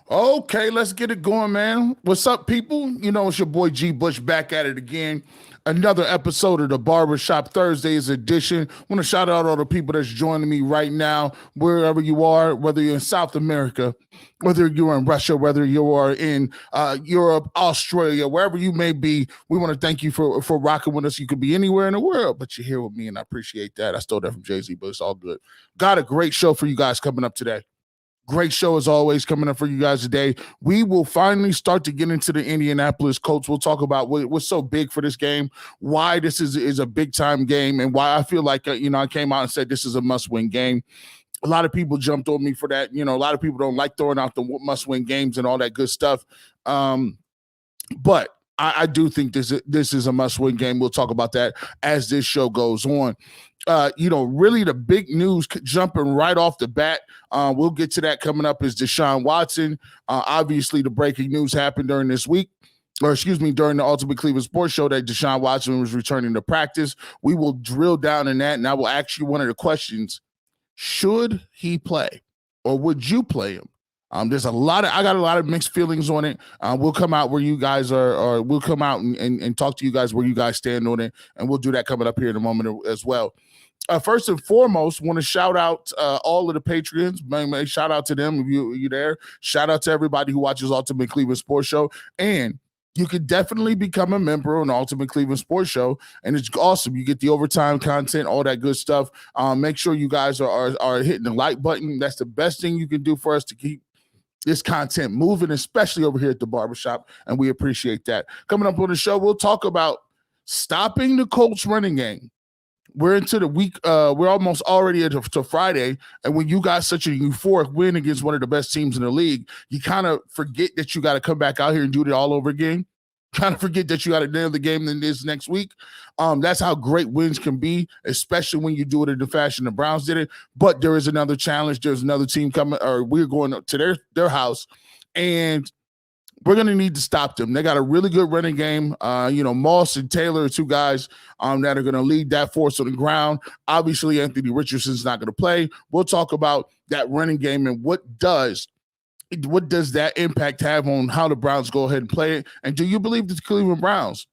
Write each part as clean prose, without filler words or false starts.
Okay, let's get it going, man. What's up, people? You know, it's your boy G Bush back at it again. Another episode of the Barbershop Thursdays edition. I want to shout out all the people that's joining me right now, wherever you are, whether you're in South America, whether you're in Russia, whether you are in Europe, Australia, wherever you may be. We want to thank you for rocking with us. You could be anywhere in the world, but you're here with me, and I appreciate that. I stole that from Jay-Z, but it's all good. Got a great show for you guys coming up today. Great show as always coming up for you guys today. We will finally start to get into the Indianapolis Colts. We'll talk about what's so big for this game, why this is a big time game, and why I feel like I came out and said this is a must win game. A lot of people jumped on me for that. You know, a lot of people don't like throwing out the must win games and all that good stuff. But I do think this is a must win game. We'll talk about that as this show goes on. Really the big news jumping right off the bat. We'll get to that coming up is Deshaun Watson. Obviously, the breaking news happened during this week. During the Ultimate Cleveland Sports Show that Deshaun Watson was returning to practice. We will drill down in that, and I will ask you one of the questions. Should he play, or would you play him? I got a lot of mixed feelings on it. We'll come out where you guys are, or we'll come out and talk to you guys where you guys stand on it, and we'll do that coming up here in a moment as well. First and foremost, want to shout out all of the Patreons. Shout out to them if you're there. Shout out to everybody who watches Ultimate Cleveland Sports Show. And you could definitely become a member on the Ultimate Cleveland Sports Show, and it's awesome. You get the overtime content, all that good stuff. Make sure you guys are hitting the like button. That's the best thing you can do for us to keep this content moving, especially over here at the barbershop, and we appreciate that. Coming up on the show, we'll talk about stopping the Colts running game. We're into the week. We're almost already to Friday, and when you got such a euphoric win against one of the best teams in the league, you kind of forget that you got to come back out here and do it all over again. Kind of forget that you got to nail the game in this next week. That's how great wins can be, especially when you do it in the fashion the Browns did it. But there is another challenge. There's another team coming, or we're going to their house, and we're going to need to stop them. They got a really good running game. Moss and Taylor are two guys that are going to lead that force on the ground. Obviously, Anthony Richardson's not going to play. We'll talk about that running game and what does that impact have on how the Browns go ahead and play it. And do you believe the Cleveland Browns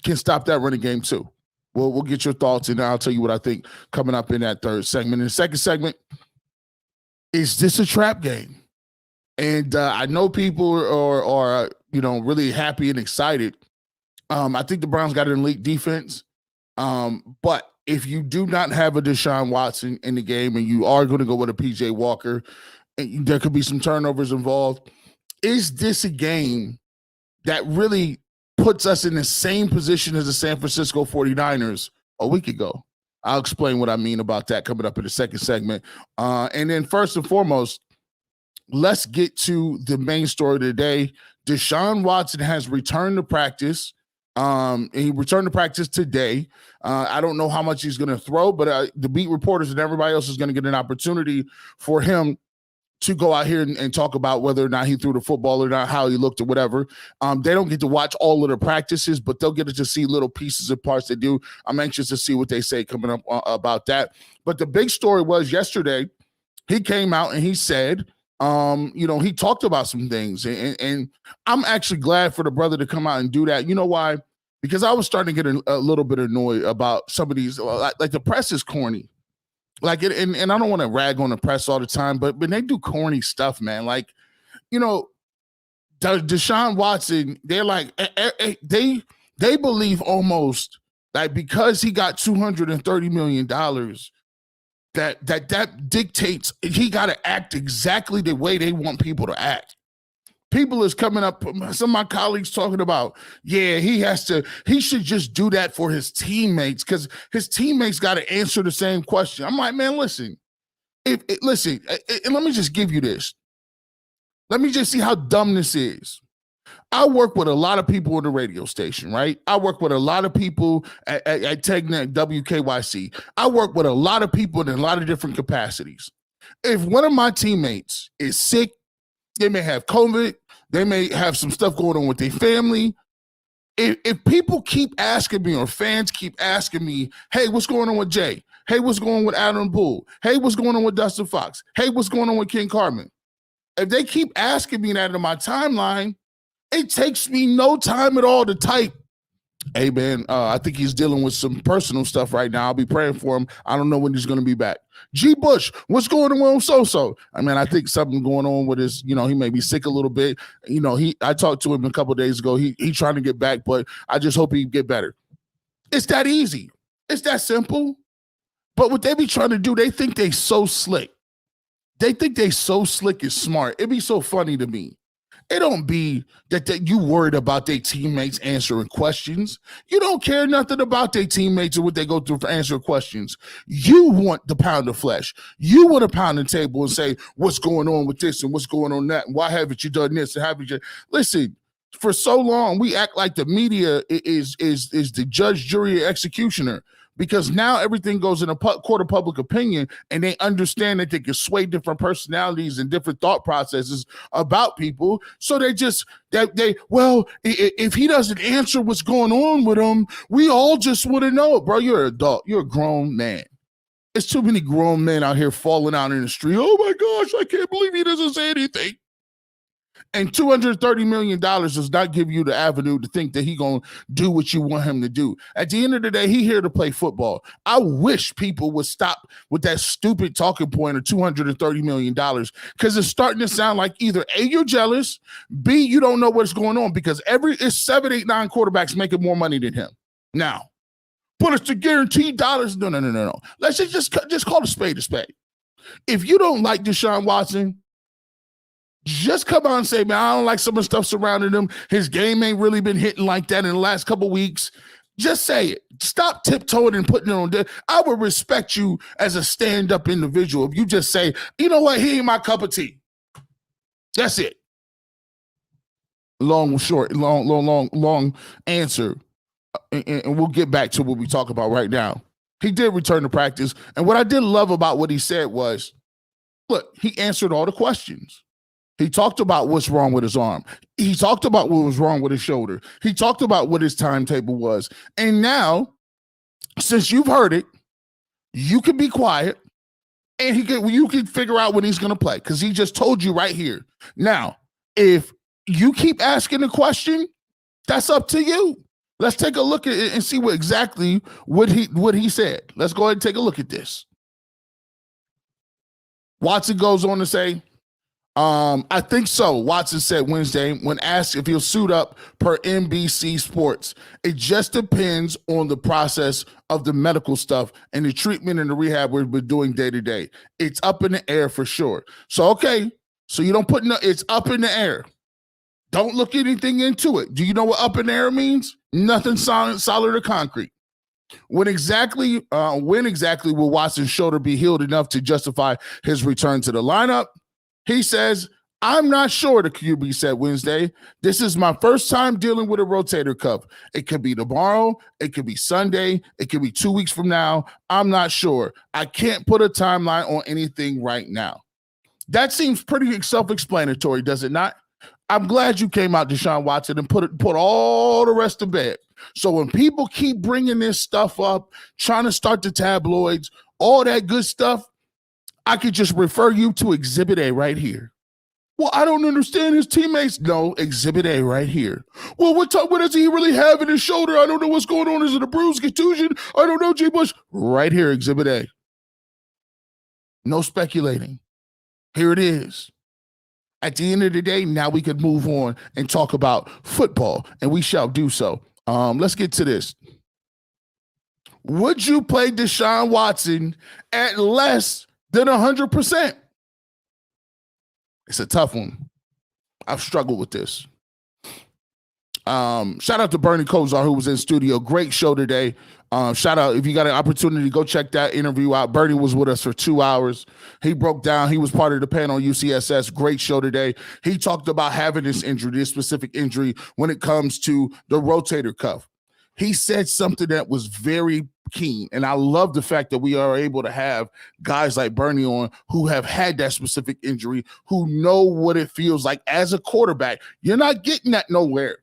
can stop that running game too? We'll get your thoughts, and I'll tell you what I think coming up in that third segment. In the second segment, is this a trap game? And I know people are really happy and excited. I think the Browns got an elite defense. But if you do not have a Deshaun Watson in the game and you are going to go with a PJ Walker, and there could be some turnovers involved, is this a game that really puts us in the same position as the San Francisco 49ers a week ago? I'll explain what I mean about that coming up in the second segment. And then first and foremost, let's get to the main story today. Deshaun Watson has returned to practice. He returned to practice today. I don't know how much he's going to throw, but the beat reporters and everybody else is going to get an opportunity for him to go out here and talk about whether or not he threw the football or not, how he looked or whatever. They don't get to watch all of the practices, but they'll get to see little pieces and parts they do. I'm anxious to see what they say coming up about that. But the big story was yesterday, he came out and he said, he talked about some things, and I'm actually glad for the brother to come out and do that. You know why? Because I was starting to get a little bit annoyed about some of these, like the press is corny. Like it, and I don't want to rag on the press all the time, but when they do corny stuff, man, like, Deshaun Watson, they're like, they believe almost like because he got $230 million, that dictates he got to act exactly the way they want people to act. People is coming up, some of my colleagues talking about, he should just do that for his teammates because his teammates got to answer the same question. I'm like, man, listen, and let me just give you this. Let me just see how dumb this is. I work with a lot of people in the radio station, right? I work with a lot of people at Tegnet, WKYC. I work with a lot of people in a lot of different capacities. If one of my teammates is sick, they may have COVID, they may have some stuff going on with their family. If people keep asking me or fans keep asking me, hey, what's going on with Jay? Hey, what's going on with Adam Poole? Hey, what's going on with Dustin Fox? Hey, what's going on with Ken Carman? If they keep asking me that in my timeline, it takes me no time at all to type, hey, man, I think he's dealing with some personal stuff right now. I'll be praying for him. I don't know when he's going to be back. G. Bush, what's going on with so-so? I mean, I think something going on with his, he may be sick a little bit. I talked to him a couple of days ago. He trying to get back, but I just hope he get better. It's that easy. It's that simple. But what they be trying to do, they think they so slick. They think they so slick and smart. It'd be so funny to me. It don't be that you worried about their teammates answering questions. You don't care nothing about their teammates or what they go through for answering questions. You want the pound of flesh. You want to pound the table and say, what's going on with this and what's going on that? And why haven't you done this? And haven't you? Listen, for so long, we act like the media is the judge, jury, executioner. Because now everything goes in a court of public opinion, and they understand that they can sway different personalities and different thought processes about people. So if he doesn't answer what's going on with him, we all just want to know. Bro, you're an adult. You're a grown man. There's too many grown men out here falling out in the street. Oh my gosh, I can't believe he doesn't say anything. And $230 million does not give you the avenue to think that he's going to do what you want him to do. At the end of the day, he's here to play football. I wish people would stop with that stupid talking point of $230 million, because it's starting to sound like either A, you're jealous, B, you don't know what's going on, because it's 7, 8, 9 quarterbacks making more money than him. Now, but it's the guaranteed dollars. No. Let's just call a spade a spade. If you don't like Deshaun Watson, just come on and say, man, I don't like some of the stuff surrounding him. His game ain't really been hitting like that in the last couple of weeks. Just say it. Stop tiptoeing and putting it on there. I would respect you as a stand-up individual if you just say, you know what, he ain't my cup of tea. That's it. Long answer. And we'll get back to what we talk about right now. He did return to practice. And what I did love about what he said was, look, he answered all the questions. He talked about what's wrong with his arm. He talked about what was wrong with his shoulder. He talked about what his timetable was. And now, since you've heard it, you can be quiet, and you can figure out when he's going to play, because he just told you right here. Now, if you keep asking the question, that's up to you. Let's take a look at it and see what he said. Let's go ahead and take a look at this. Watson goes on to say, I think so. Watson said Wednesday when asked if he'll suit up per NBC Sports. It just depends on the process of the medical stuff and the treatment and the rehab we've been doing day to day. It's up in the air for sure. So, okay. So you don't put it's up in the air. Don't look anything into it. Do you know what up in the air means? Nothing solid or concrete. When exactly will Watson's shoulder be healed enough to justify his return to the lineup? He says, I'm not sure, the QB said Wednesday. This is my first time dealing with a rotator cuff. It could be tomorrow. It could be Sunday. It could be 2 weeks from now. I'm not sure. I can't put a timeline on anything right now. That seems pretty self-explanatory, does it not? I'm glad you came out, Deshaun Watson, and put all the rest to bed. So when people keep bringing this stuff up, trying to start the tabloids, all that good stuff, I could just refer you to Exhibit A right here. Well, I don't understand his teammates. No, Exhibit A right here. Well, what does he really have in his shoulder? I don't know what's going on. Is it a bruise, contusion? I don't know, G. Bush. Right here, Exhibit A. No speculating. Here it is. At the end of the day, now we could move on and talk about football, and we shall do so. Let's get to this. Would you play Deshaun Watson at less than 100%? It's a tough one. I've struggled with this. Shout out to Bernie Kosar, who was in studio. Great show today. Shout out, if you got an opportunity, go check that interview out. Bernie was with us for 2 hours. He broke down. He was part of the panel on UCSS. Great show today. He talked about having this injury, this specific injury, when it comes to the rotator cuff. He said something that was very keen, and I love the fact that we are able to have guys like Bernie on who have had that specific injury, who know what it feels like as a quarterback. You're not getting that nowhere.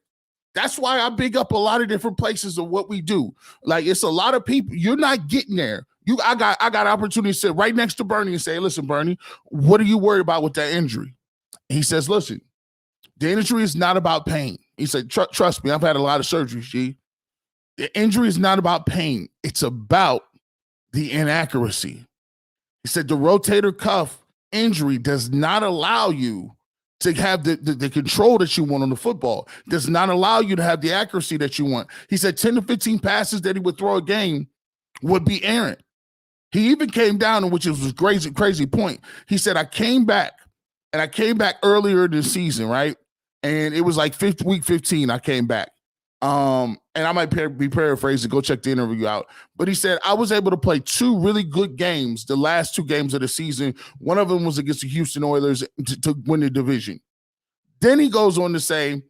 That's why I big up a lot of different places of what we do. Like, it's a lot of people, you're not getting there. I got opportunity to sit right next to Bernie and say, listen, Bernie, what are you worried about with that injury? He says, listen, the injury is not about pain. He said, trust me, I've had a lot of surgeries, G. The injury is not about pain. It's about the inaccuracy. He said the rotator cuff injury does not allow you to have the control that you want on the football, does not allow you to have the accuracy that you want. He said 10 to 15 passes that he would throw a game would be errant. He even came down, which was a crazy point. He said, I came back earlier this season, right? And it was like week 15, I came back. And I might be paraphrasing, go check the interview out. But he said, I was able to play 2 really good games, the last 2 games of the season. One of them was against the Houston Oilers to win the division. Then he goes on to say,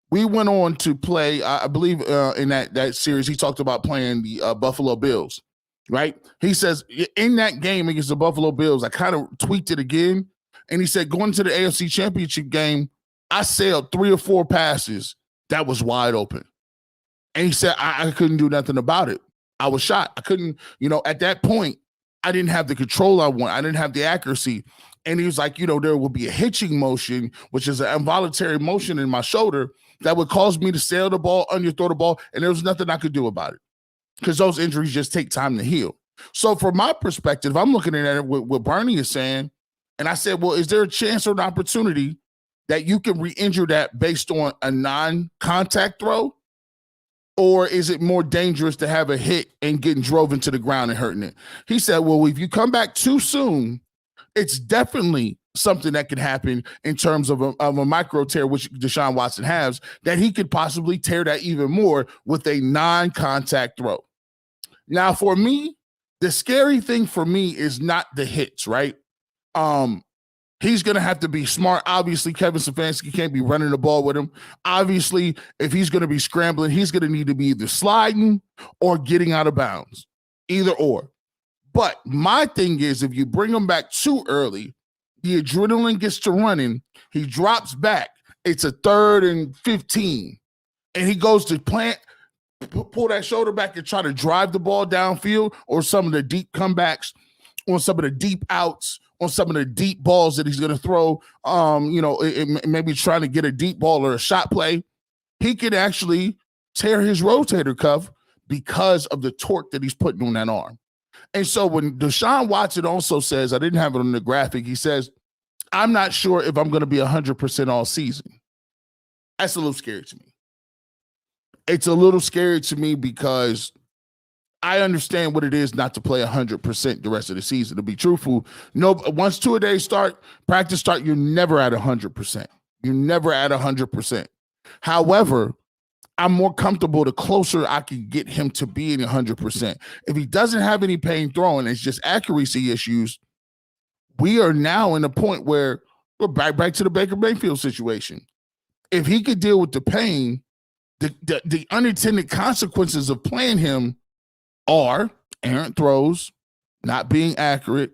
we went on to play, I believe in that series, he talked about playing the Buffalo Bills, right? He says, in that game against the Buffalo Bills, I kind of tweaked it again. And he said, going to the AFC Championship game, I sailed 3 or 4 passes that was wide open. And he said, I couldn't do nothing about it. I was shot. I couldn't, at that point, I didn't have the control I want. I didn't have the accuracy. And he was like, there will be a hitching motion, which is an involuntary motion in my shoulder that would cause me to sail the ball, underthrow the ball. And there was nothing I could do about it because those injuries just take time to heal. So from my perspective, I'm looking at it what Bernie is saying. And I said, well, is there a chance or an opportunity that you can re-injure that based on a non-contact throw? Or is it more dangerous to have a hit and getting drove into the ground and hurting it? He said, well, if you come back too soon, it's definitely something that could happen in terms of a micro tear, which Deshaun Watson has, that he could possibly tear that even more with a non-contact throw. Now, for me, the scary thing for me is not the hits, right? He's going to have to be smart. Obviously, Kevin Stefanski can't be running the ball with him. Obviously, if he's going to be scrambling, he's going to need to be either sliding or getting out of bounds, either or. But my thing is, if you bring him back too early, the adrenaline gets to running, he drops back. It's a 3rd and 15, and he goes to pull that shoulder back and try to drive the ball downfield, or some of the deep comebacks, or some of the deep outs, on some of the deep balls that he's going to throw, maybe trying to get a deep ball or a shot play, he could actually tear his rotator cuff because of the torque that he's putting on that arm. And so when Deshaun Watson also says, I didn't have it on the graphic, he says, I'm not sure if I'm going to be 100% all season. That's a little scary to me. It's a little scary to me because I understand what it is not to play 100% the rest of the season. To be truthful, once 2-a-days practice start, you're never at 100%. You're never at 100%. However, I'm more comfortable the closer I can get him to being 100%. If he doesn't have any pain throwing, it's just accuracy issues, we are now in a point where we're back to the Baker Mayfield situation. If he could deal with the pain, the unintended consequences of playing him are errant throws, not being accurate,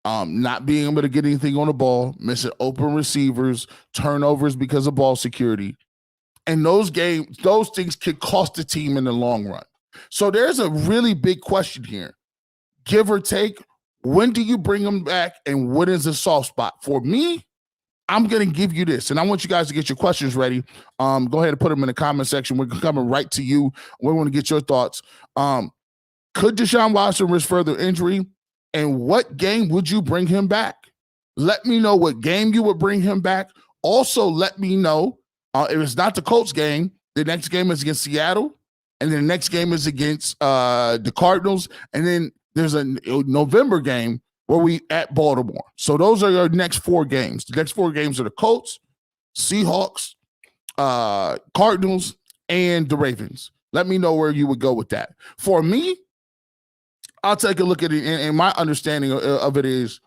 not being able to get anything on the ball, missing open receivers, turnovers because of ball security. And those things could cost the team in the long run. So there's a really big question here. Give or take, when do you bring them back and what is the soft spot? For me, I'm going to give you this, and I want you guys to get your questions ready. Go ahead and put them in the comment section. We're coming right to you. We want to get your thoughts. Could Deshaun Watson risk further injury? And what game would you bring him back? Let me know what game you would bring him back. Also, let me know if it's not the Colts game, the next game is against Seattle, and then the next game is against the Cardinals, and then there's a November game where we at Baltimore. So those are your next 4 games. The next 4 games are the Colts, Seahawks, Cardinals, and the Ravens. Let me know where you would go with that. For me, I'll take a look at it, and my understanding of it is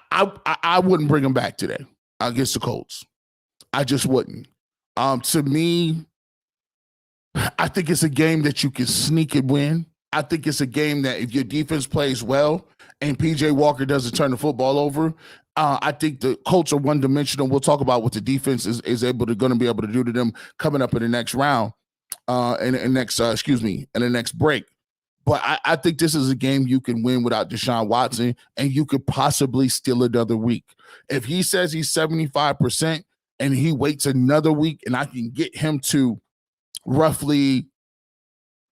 I wouldn't bring him back today against the Colts. I just wouldn't. To me, I think it's a game that you can sneak and win. I think it's a game that if your defense plays well and P.J. Walker doesn't turn the football over, I think the Colts are one-dimensional. We'll talk about what the defense is going to be able to do to them coming up in the next round, in the next break. But I think this is a game you can win without Deshaun Watson, and you could possibly steal another week. If he says he's 75% and he waits another week and I can get him to roughly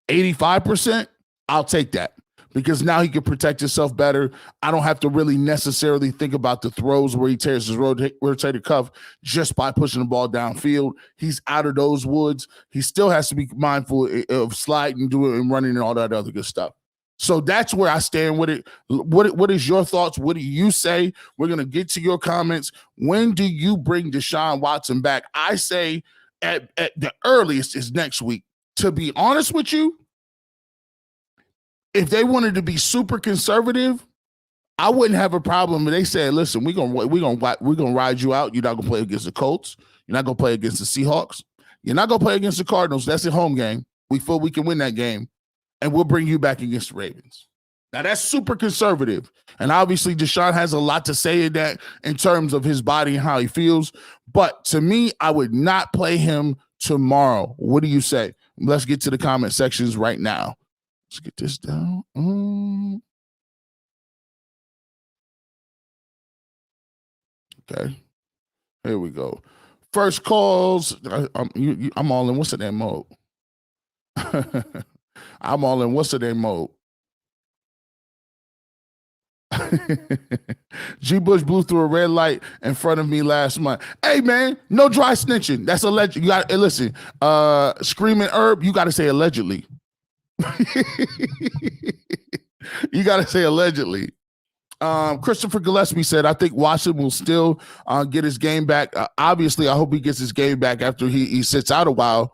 85%, I'll take that because now he can protect himself better. I don't have to really necessarily think about the throws where he tears his rotator cuff just by pushing the ball downfield. He's out of those woods. He still has to be mindful of sliding, doing, and running and all that other good stuff. So that's where I stand with it. What is your thoughts? What do you say? We're going to get to your comments. When do you bring Deshaun Watson back? I say at the earliest is next week. To be honest with you, if they wanted to be super conservative, I wouldn't have a problem if they said, "Listen, we're gonna ride you out. You're not gonna play against the Colts. You're not gonna play against the Seahawks. You're not gonna play against the Cardinals. That's a home game. We feel we can win that game, and we'll bring you back against the Ravens." Now that's super conservative, and obviously Deshaun has a lot to say in that in terms of his body and how he feels. But to me, I would not play him tomorrow. What do you say? Let's get to the comment sections right now. Let's get this down. Okay, here we go. First calls. I'm all in. What's the name mode? I'm all in. What's the name mode? G. Bush blew through a red light in front of me last month. Hey man, no dry snitching. That's alleged. You got listen. Screaming Herb. You got to say allegedly. You got to say allegedly. Christopher Gillespie said, I think Watson will still get his game back. Obviously, I hope he gets his game back after he sits out a while.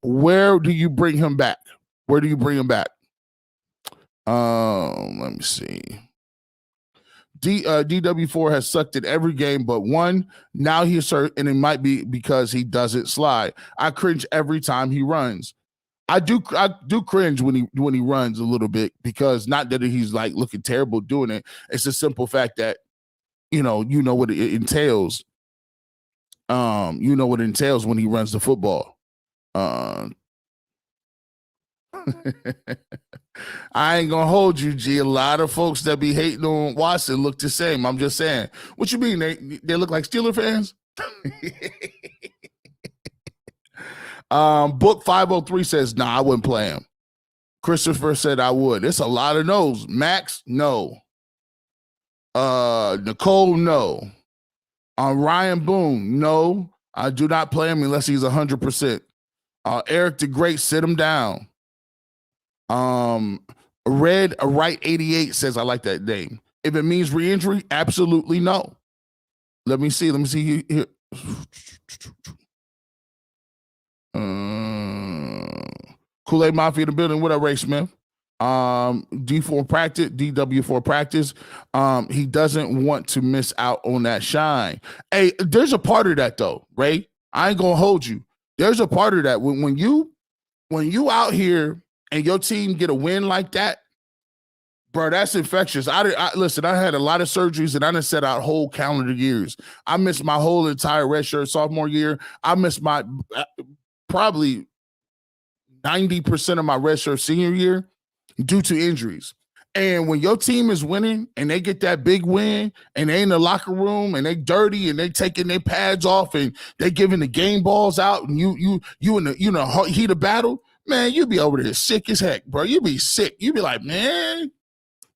Where do you bring him back? Where do you bring him back? Let me see. DW4 has sucked at every game but one. Now he's hurt, and it might be because he doesn't slide. I cringe every time he runs. I do cringe when he runs a little bit because not that he's like looking terrible doing it. It's a simple fact that you know what it entails. You know what it entails when he runs the football. I ain't gonna hold you, G. A lot of folks that be hating on Watson look the same. I'm just saying. What you mean? They look like Steeler fans? Book 503 says, nah, I wouldn't play him. Christopher said I would. It's a lot of no's. Max, no. Nicole, no. Ryan Boone, no. I do not play him unless he's 100%. Eric the Great, sit him down. Red Right 88 says I like that name. If it means re-injury, absolutely no. Let me see here. Kool-Aid Mafia in the building. What up, Ray Smith? D4 practice, DW4 practice. He doesn't want to miss out on that shine. Hey, there's a part of that though, Ray. I ain't gonna hold you. There's a part of that when you out here and your team get a win like that, bro, that's infectious. Listen, I had a lot of surgeries and I done set out whole calendar years. I missed my whole entire redshirt sophomore year. I missed my probably 90% of my redshirt senior year due to injuries. And when your team is winning and they get that big win and they in the locker room and they dirty and they taking their pads off and they giving the game balls out and you in the heat of battle, man, you be over there sick as heck, bro. You be sick. You be like, man,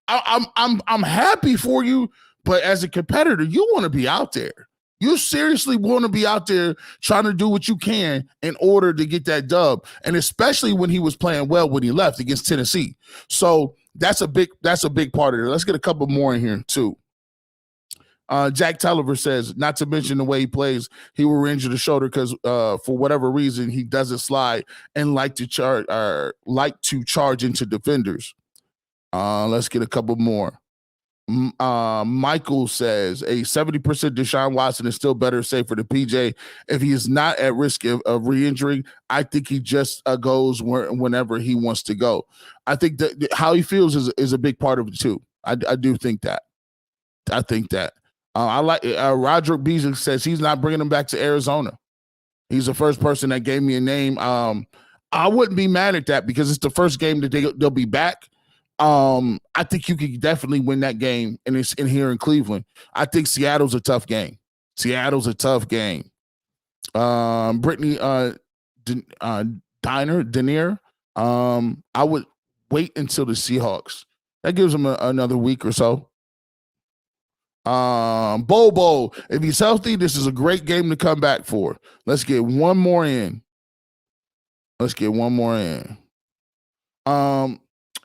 I'm happy for you, but as a competitor, you want to be out there. You seriously want to be out there trying to do what you can in order to get that dub, and especially when he was playing well when he left against Tennessee. So that's a big part of it. Let's get a couple more in here too. Jack Tulliver says, not to mention the way he plays, he will injure the shoulder because for whatever reason he doesn't slide and like to charge into defenders. Let's get a couple more. Michael says a 70% Deshaun Watson is still better safer than PJ. If he is not at risk of re-injury, I think he just goes whenever he wants to go. I think that how he feels is a big part of it too. I do think that. I think that. I like Roderick Beasley says he's not bringing him back to Arizona. He's the first person that gave me a name. I wouldn't be mad at that because it's the first game that they'll be back. I think you could definitely win that game, and it's in here in Cleveland. I think Seattle's a tough game. Brittany Denier. I would wait until the Seahawks. That gives them another week or so. Bobo, if he's healthy, this is a great game to come back for. Let's get one more in.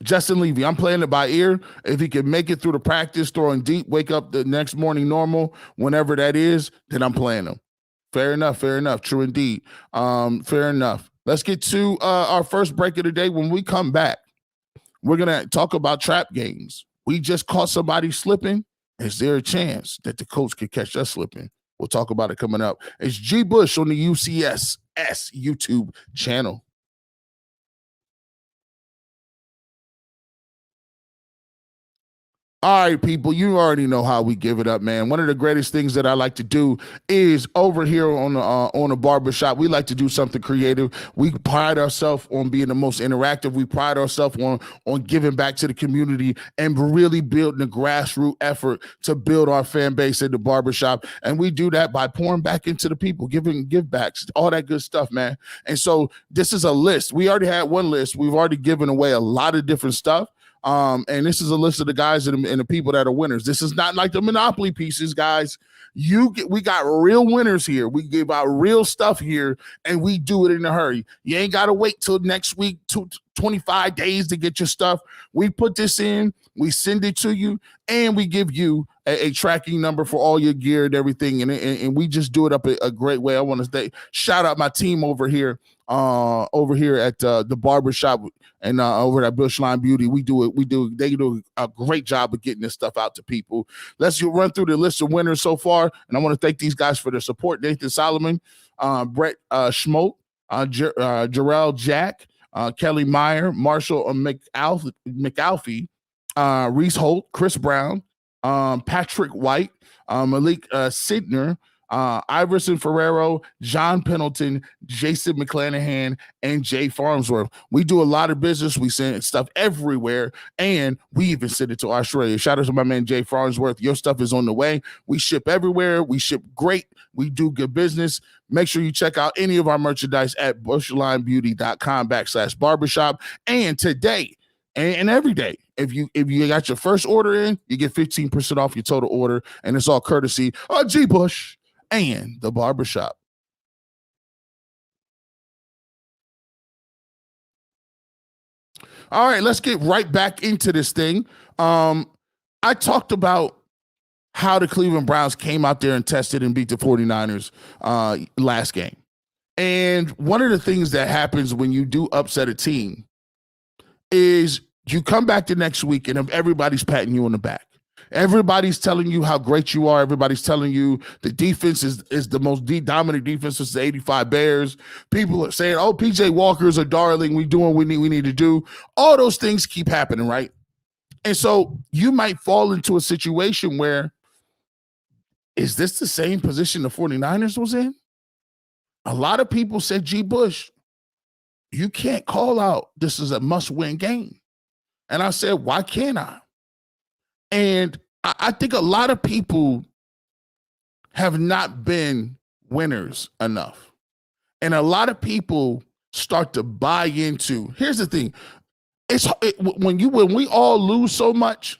Justin Levy, I'm playing it by ear. If he can make it through the practice, throwing deep, wake up the next morning normal, whenever that is, then I'm playing him. Fair enough. True indeed. Fair enough. Let's get to our first break of the day. When we come back, we're going to talk about trap games. We just caught somebody slipping. Is there a chance that the Colts could catch us slipping? We'll talk about it coming up. It's G. Bush on the UCSS YouTube channel. All right, people, you already know how we give it up, man. One of the greatest things that I like to do is over here on the barbershop, we like to do something creative. We pride ourselves on being the most interactive. We pride ourselves on giving back to the community and really building a grassroots effort to build our fan base in the barbershop. And we do that by pouring back into the people, giving give backs, all that good stuff, man. And so this is a list. We already had one list. We've already given away a lot of different stuff. And this is a list of the guys and the people that are winners. This is not like the Monopoly pieces, guys. We got real winners here. We give out real stuff here, and we do it in a hurry. You ain't got to wait till next week, 25 days to get your stuff. We put this in, we send it to you, and we give you a tracking number for all your gear and everything. And we just do it up a great way. I want to say, shout out my team over here at the barbershop and over at Bushline Beauty. They do a great job of getting this stuff out to people. Let's run through the list of winners so far, and I want to thank these guys for their support. Nathan Solomon, Brett Schmote, Jarrell Jack, Kelly Meyer, Marshall McAlfee, Reese Holt, Chris Brown, Patrick White, Malik Sidner, Iverson Ferrero, John Pendleton, Jason McClanahan, and Jay Farnsworth. We do a lot of business. We send stuff everywhere, and we even send it to Australia. Shout out to my man Jay Farnsworth. Your stuff is on the way. We ship everywhere. We ship great. We do good business. Make sure you check out any of our merchandise at bushlinebeauty.com/barbershop. And today and every day, if you got your first order in, you get 15% off your total order, and it's all courtesy of G. Bush and the barbershop. All right, let's get right back into this thing. I talked about how the Cleveland Browns came out there and tested and beat the 49ers last game. And one of the things that happens when you do upset a team is you come back the next week and everybody's patting you on the back. Everybody's telling you how great you are. Everybody's telling you the defense is the most dominant defense since the 85 Bears. People are saying, oh, PJ Walker's a darling. We doing what we need to do. All those things keep happening, right? And so you might fall into a situation where, is this the same position the 49ers was in? A lot of people said, G. Bush, you can't call out this is a must-win game. And I said, why can't I? And I think a lot of people have not been winners enough. And a lot of people start to buy into, here's the thing. When we all lose so much,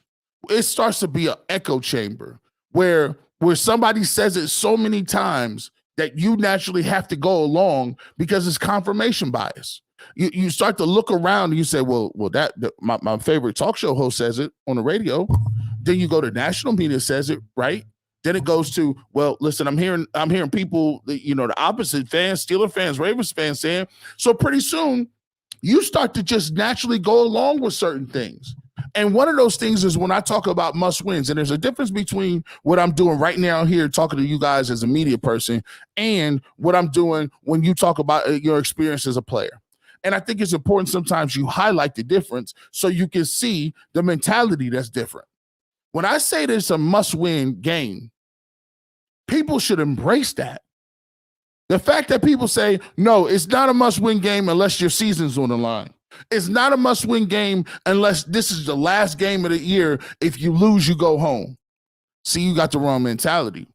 it starts to be an echo chamber where somebody says it so many times that you naturally have to go along because it's confirmation bias. You start to look around and you say, well, my favorite talk show host says it on the radio. Then you go to national media says it, right? Then it goes to, well, listen, I'm hearing people, the opposite fans, Steeler fans, Ravens fans saying. So pretty soon you start to just naturally go along with certain things. And one of those things is when I talk about must wins, and there's a difference between what I'm doing right now here, talking to you guys as a media person, and what I'm doing when you talk about your experience as a player. And I think it's important sometimes you highlight the difference so you can see the mentality that's different. When I say there's a must-win game, people should embrace that. The fact that people say, no, it's not a must-win game unless your season's on the line. It's not a must-win game unless this is the last game of the year. If you lose, you go home. See, you got the wrong mentality.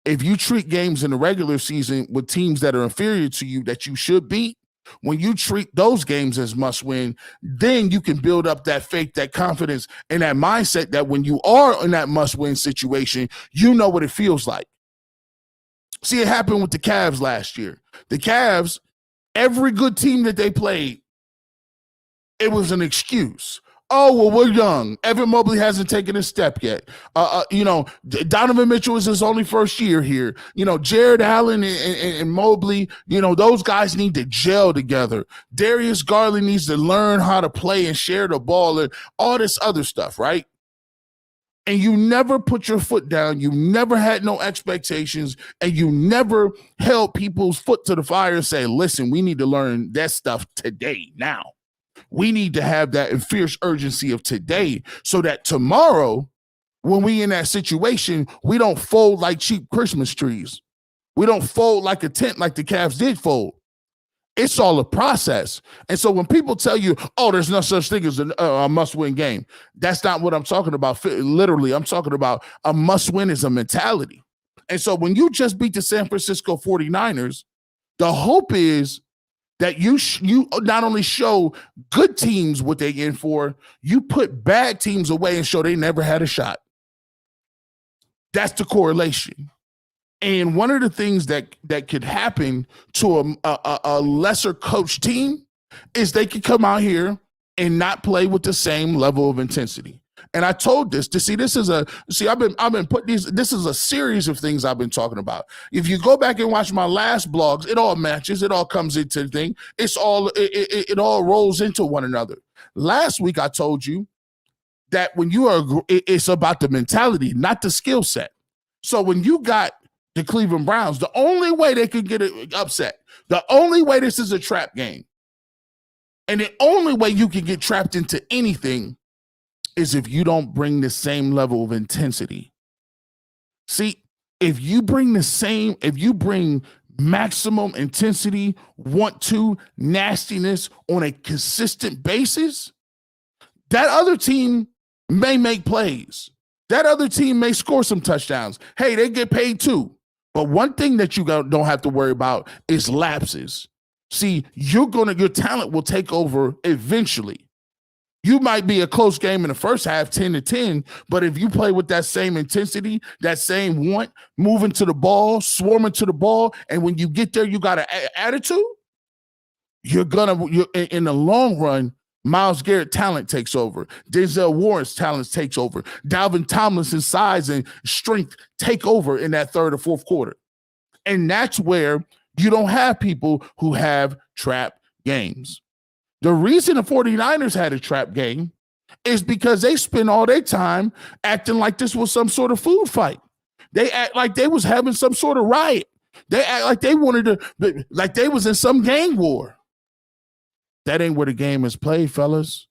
If you treat games in the regular season with teams that are inferior to you that you should beat, when you treat those games as must-win, then you can build up that faith, that confidence, and that mindset that when you are in that must-win situation, you know what it feels like. See, it happened with the Cavs last year. The Cavs, every good team that they played, it was an excuse. Oh, well, we're young. Evan Mobley hasn't taken a step yet. Donovan Mitchell is his only first year here. Jared Allen and Mobley, those guys need to gel together. Darius Garland needs to learn how to play and share the ball and all this other stuff, right? And you never put your foot down. You never had no expectations, and you never held people's foot to the fire and say, listen, we need to learn that stuff today, now. We need to have that fierce urgency of today so that tomorrow, when we in that situation, we don't fold like cheap Christmas trees. We don't fold like a tent like the Cavs did fold. It's all a process. And so when people tell you, oh, there's no such thing as a must-win game, that's not what I'm talking about. Literally, I'm talking about a must-win is a mentality. And so when you just beat the San Francisco 49ers, the hope is that you not only show good teams what they in for, you put bad teams away and show they never had a shot. That's the correlation. And one of the things that could happen to a lesser coach team is they could come out here and not play with the same level of intensity. And I told this to see, I've been putting this is a series of things I've been talking about. If you go back and watch my last blogs, it all matches, it all comes into the thing. It all rolls into one another. Last week, I told you that when it's about the mentality, not the skill set. So when you got the Cleveland Browns, the only way they could get it upset, the only way this is a trap game, and the only way you can get trapped into anything is if you don't bring the same level of intensity. See, if you bring maximum intensity, nastiness on a consistent basis, that other team may make plays. That other team may score some touchdowns. Hey, they get paid too. But one thing that you don't have to worry about is lapses. See, your talent will take over eventually. You might be a close game in the first half, 10-10, but if you play with that same intensity, that same moving to the ball, swarming to the ball, and when you get there, you got an attitude, you're in the long run, Myles Garrett talent takes over. Denzel Warren's talent takes over. Dalvin Tomlinson's size and strength take over in that third or fourth quarter. And that's where you don't have people who have trap games. The reason the 49ers had a trap game is because they spent all their time acting like this was some sort of food fight. They act like they was having some sort of riot. They act like they like they was in some gang war. That ain't where the game is played, fellas.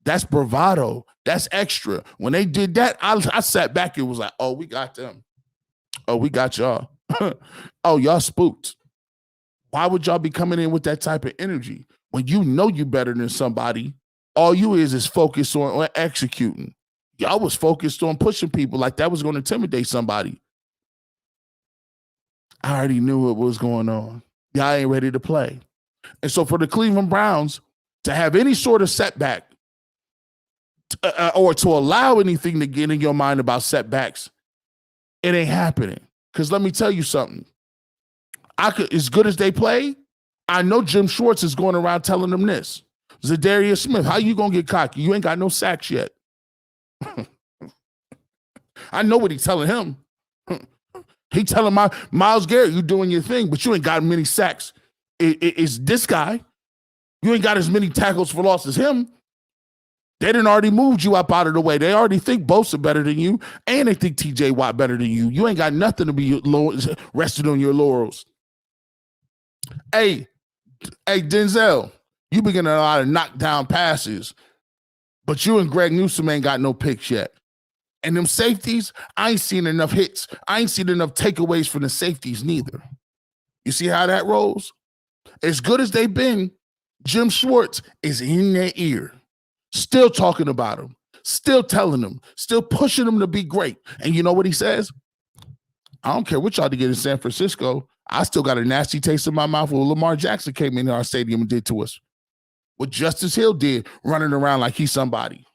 That's bravado. That's extra. When they did that, I sat back and was like, oh, we got them. Oh, we got y'all. Oh, y'all spooked. Why would y'all be coming in with that type of energy? When you know you better than somebody, all you is focused on executing. Y'all was focused on pushing people like that was going to intimidate somebody. I already knew what was going on. Y'all ain't ready to play. And so for the Cleveland Browns to have any sort of setback or to allow anything to get in your mind about setbacks, it ain't happening. Because let me tell you something. As good as they play, I know Jim Schwartz is going around telling them this. Zadarius Smith, how you going to get cocky? You ain't got no sacks yet. I know what he's telling him. He telling Myles Garrett, you doing your thing, but you ain't got many sacks. It's this guy. You ain't got as many tackles for loss as him. They done already moved you up out of the way. They already think Bosa better than you, and they think TJ Watt better than you. You ain't got nothing to be rested on your laurels. Hey, Denzel, you been getting a lot of knockdown passes, but you and Greg Newsome ain't got no picks yet. And them safeties, I ain't seen enough hits. I ain't seen enough takeaways from the safeties neither. You see how that rolls? As good as they've been, Jim Schwartz is in their ear, still talking about them, still telling them, still pushing them to be great. And you know what he says? I don't care what y'all to get in San Francisco. I still got a nasty taste in my mouth when Lamar Jackson came in our stadium and did to us. What Justice Hill did, running around like he's somebody.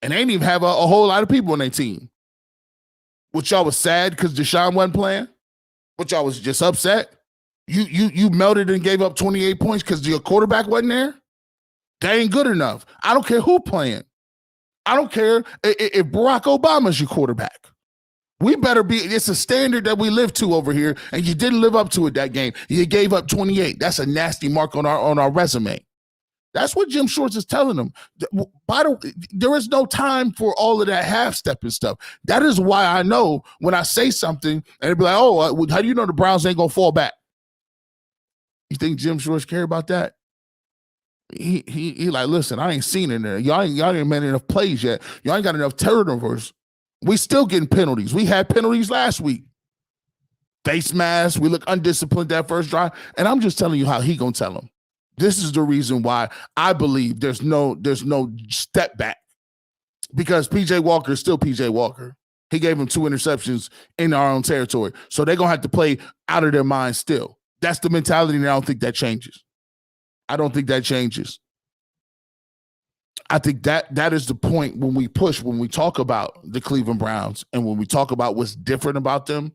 And they didn't even have a whole lot of people on their team. What y'all was sad because Deshaun wasn't playing? What y'all was just upset? You melted and gave up 28 points because your quarterback wasn't there? That ain't good enough. I don't care who playing. I don't care if Barack Obama's your quarterback. We better be, it's a standard that we live to over here, and you didn't live up to it that game. You gave up 28. That's a nasty mark on our resume. That's what Jim Schwartz is telling them. There is no time for all of that half-step and stuff. That is why I know when I say something, and they'll be like, oh, how do you know the Browns ain't going to fall back? You think Jim Schwartz care about that? He like, listen, I ain't seen it there. Y'all ain't made enough plays yet. Y'all ain't got enough turnovers. We still getting penalties. We had penalties last week. Face mask. We look undisciplined that first drive. And I'm just telling you how he gonna tell them. This is the reason why I believe there's no step back. Because PJ Walker is still PJ Walker. He gave him 2 interceptions in our own territory. So they're gonna have to play out of their mind still. That's the mentality, and I don't think that changes. I don't think that changes. I think that is the point when we talk about the Cleveland Browns and when we talk about what's different about them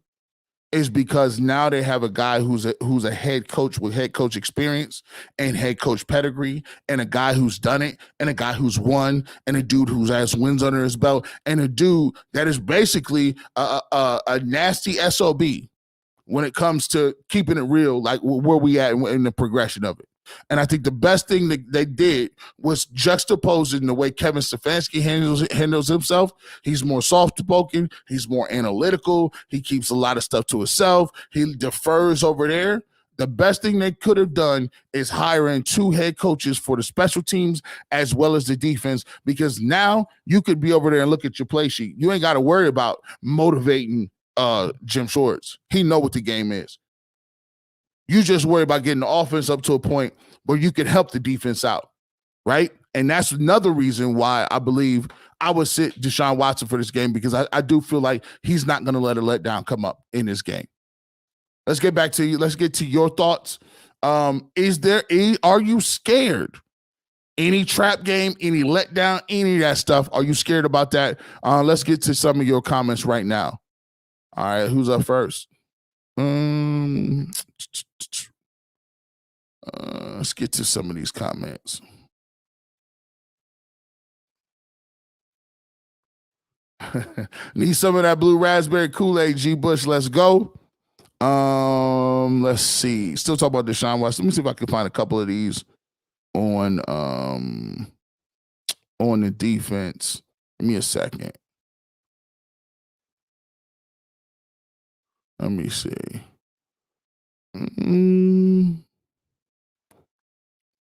is because now they have a guy who's a head coach with head coach experience and head coach pedigree and a guy who's done it and a guy who's won and a dude who has wins under his belt and a dude that is basically a nasty SOB when it comes to keeping it real, like where we at in the progression of it. And I think the best thing that they did was juxtaposing the way Kevin Stefanski handles himself. He's more soft-spoken. He's more analytical. He keeps a lot of stuff to himself. He defers over there. The best thing they could have done is hiring 2 head coaches for the special teams as well as the defense, because now you could be over there and look at your play sheet. You ain't got to worry about motivating Jim Schwartz. He know what the game is. You just worry about getting the offense up to a point where you can help the defense out, right? And that's another reason why I believe I would sit Deshaun Watson for this game, because I do feel like he's not going to let a letdown come up in this game. Let's get back to you. Let's get to your thoughts. Are you scared? Any trap game, any letdown, any of that stuff? Are you scared about that? Let's get to some of your comments right now. All right, who's up first? Let's get to some of these comments. Need some of that blue raspberry Kool-Aid, G. Bush. Let's go. Let's see. Still talk about Deshaun Watson. Let me see if I can find a couple of these on the defense. Give me a second. Let me see. Let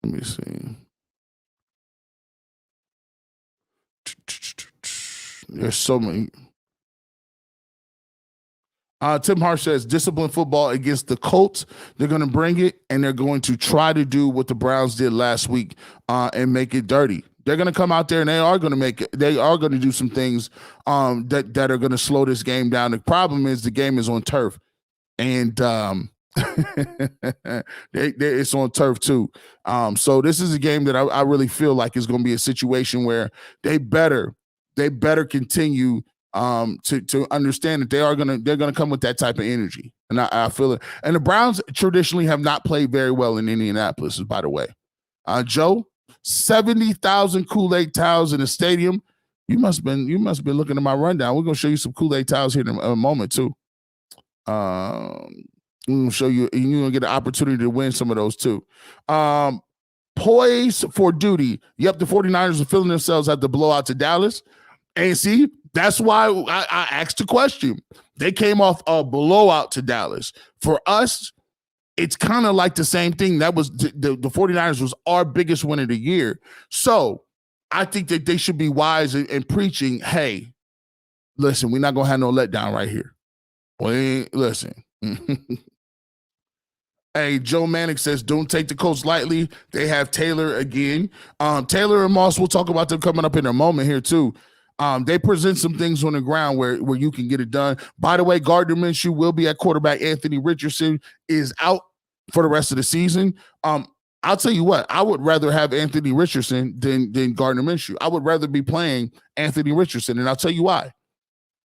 me see. There's so many. Tim Hart says, disciplined football against the Colts. They're going to bring it, and they're going to try to do what the Browns did last week and make it dirty. They're going to come out there, and they are going to make it. They are going to do some things that are going to slow this game down. The problem is the game is on turf, and it's on turf too. So this is a game that I really feel like is going to be a situation where they better continue to understand that they're gonna come with that type of energy, and I feel it. And the Browns traditionally have not played very well in Indianapolis, by the way. Joe, 70,000 Kool-Aid towels in the stadium. You must have been looking at my rundown. We're gonna show you some Kool-Aid towels here in a moment too. We're gonna show you, and you're gonna get an opportunity to win some of those too. Poised for duty. Yep, the 49ers are feeling themselves at the blowout to Dallas. And see, that's why I asked the question. They came off a blowout to Dallas. For us, it's kind of like the same thing. That was the 49ers was our biggest win of the year. So I think that they should be wise in preaching, hey, listen, we're not going to have no letdown right here. Listen. Hey, Joe Manick says, don't take the Colts lightly. They have Taylor again. Taylor and Moss, we'll talk about them coming up in a moment here, too. They present some things on the ground where you can get it done. By the way, Gardner Minshew will be at quarterback. Anthony Richardson is out for the rest of the season. I'll tell you what, I would rather have Anthony Richardson than Gardner Minshew. I would rather be playing Anthony Richardson, and I'll tell you why.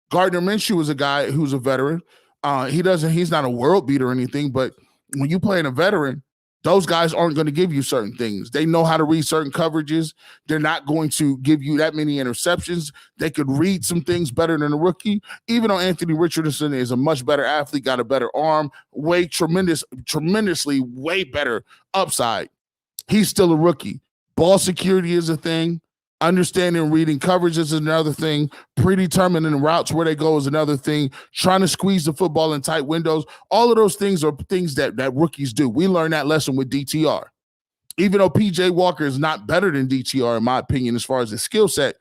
Gardner Minshew is a guy who's a veteran. He's not a world beater or anything, but when you playing a veteran, those guys aren't going to give you certain things. They know how to read certain coverages. They're not going to give you that many interceptions. They could read some things better than a rookie, even though Anthony Richardson is a much better athlete, got a better arm, tremendously way better upside. He's still a rookie. Ball security is a thing. Understanding reading coverage is another thing. Predetermining routes where they go is another thing. Trying to squeeze the football in tight windows. All of those things are things that rookies do. We learned that lesson with DTR. Even though PJ Walker is not better than DTR, in my opinion, as far as his skill set,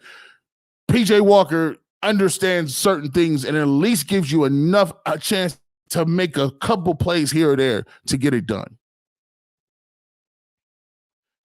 PJ Walker understands certain things and at least gives you a chance to make a couple plays here or there to get it done.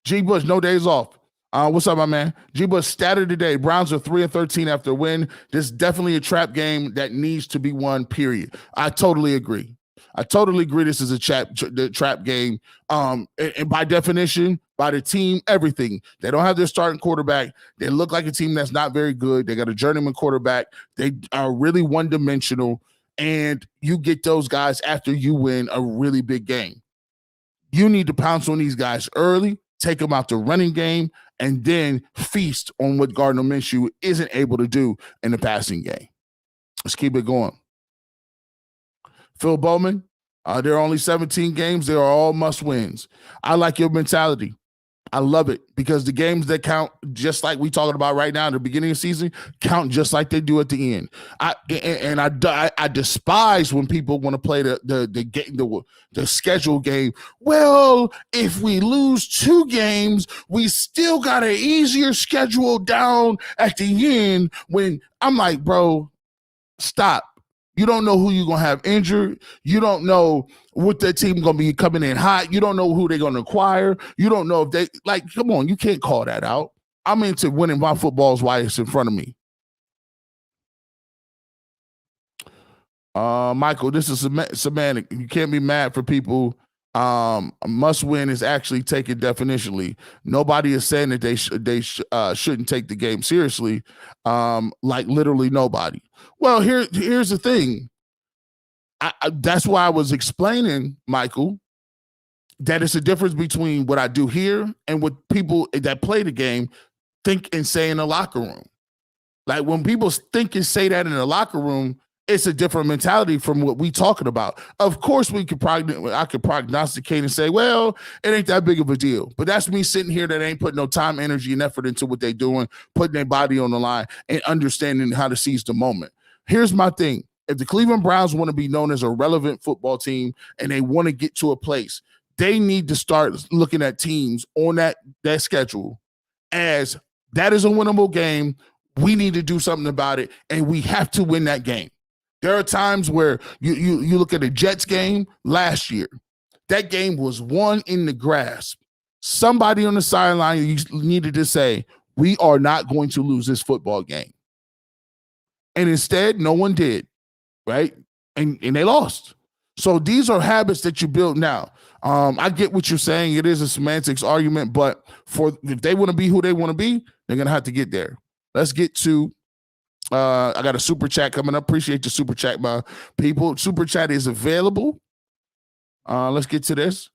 G. Bush, no days off. What's up, my man? G-Bush started today. Browns are 3-13 after a win. This is definitely a trap game that needs to be won, period. I totally agree. This is a trap game. And by definition, by the team, everything. They don't have their starting quarterback. They look like a team that's not very good. They got a journeyman quarterback. They are really one-dimensional. And you get those guys after you win a really big game. You need to pounce on these guys early, take them out the running game, and then feast on what Gardner Minshew isn't able to do in the passing game. Let's keep it going. Phil Bowman, there are only 17 games. They are all must-wins. I like your mentality. I love it because the games that count, just like we talking about right now at the beginning of the season, count just like they do at the end. I despise when people want to play the schedule game. Well, if we lose 2 games, we still got an easier schedule down at the end. When I'm like, bro, stop. You don't know who you're going to have injured. You don't know what that team going to be coming in hot. You don't know who they're going to acquire. You don't know if they, come on, you can't call that out. I'm into winning my footballs while it's in front of me. Michael, this is semantic. You can't be mad for people. Must win is actually taken definitionally. Nobody is saying that they shouldn't take the game seriously. Like literally nobody. Well, here's the thing. That's why I was explaining, Michael, that it's a difference between what I do here and what people that play the game think and say in the locker room. Like when people think and say that in the locker room, it's a different mentality from what we talking about. Of course, I could prognosticate and say, well, it ain't that big of a deal. But that's me sitting here that ain't putting no time, energy, and effort into what they're doing, putting their body on the line and understanding how to seize the moment. Here's my thing. If the Cleveland Browns want to be known as a relevant football team and they want to get to a place, they need to start looking at teams on that schedule as that is a winnable game. We need to do something about it, and we have to win that game. There are times where you look at the Jets game last year. That game was won in the grasp. Somebody on the sideline needed to say, we are not going to lose this football game. And instead, no one did, right? And they lost. So these are habits that you build now. I get what you're saying. It is a semantics argument, but if they want to be who they want to be, they're going to have to get there. Let's get to I got a super chat coming up. Appreciate the super chat, my people. Super chat is available. Let's get to this.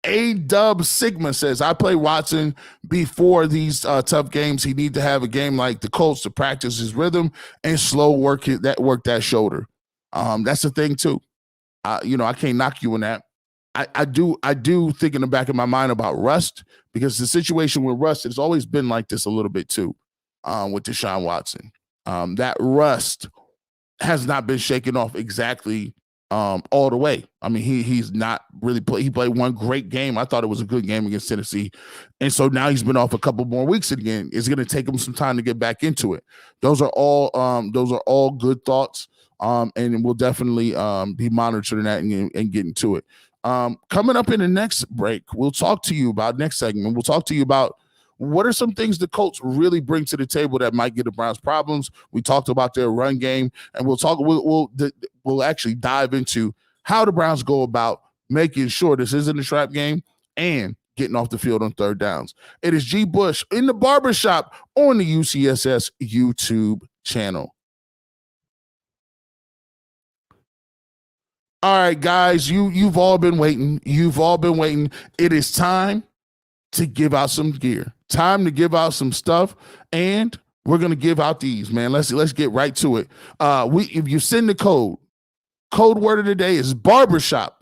A-Dub Sigma says, I play Watson before these tough games. He need to have a game like the Colts to practice his rhythm and slow work that shoulder. That's the thing too. I can't knock you on that. I do think in the back of my mind about rust, because the situation with rust has always been like this a little bit too. With Deshaun Watson, that rust has not been shaken off exactly all the way. I mean, he's not really he played one great game. I thought it was a good game against Tennessee, and so now he's been off a couple more weeks again. It's going to take him some time to get back into it. Those are all good thoughts, and we'll definitely be monitoring that and getting to it. Coming up in the next break, we'll talk to you about next segment. We'll talk to you about what are some things the Colts really bring to the table that might give the Browns problems. We talked about their run game, and we'll actually dive into how the Browns go about making sure this isn't a trap game and getting off the field on third downs. It is G. Bush in the barbershop on the UCSS YouTube channel. All right, guys, you've all been waiting. You've all been waiting. It is time to give out some gear. Time to give out some stuff, and we're gonna give out these, man. Let's get right to it. If you send the code word of the day is barbershop.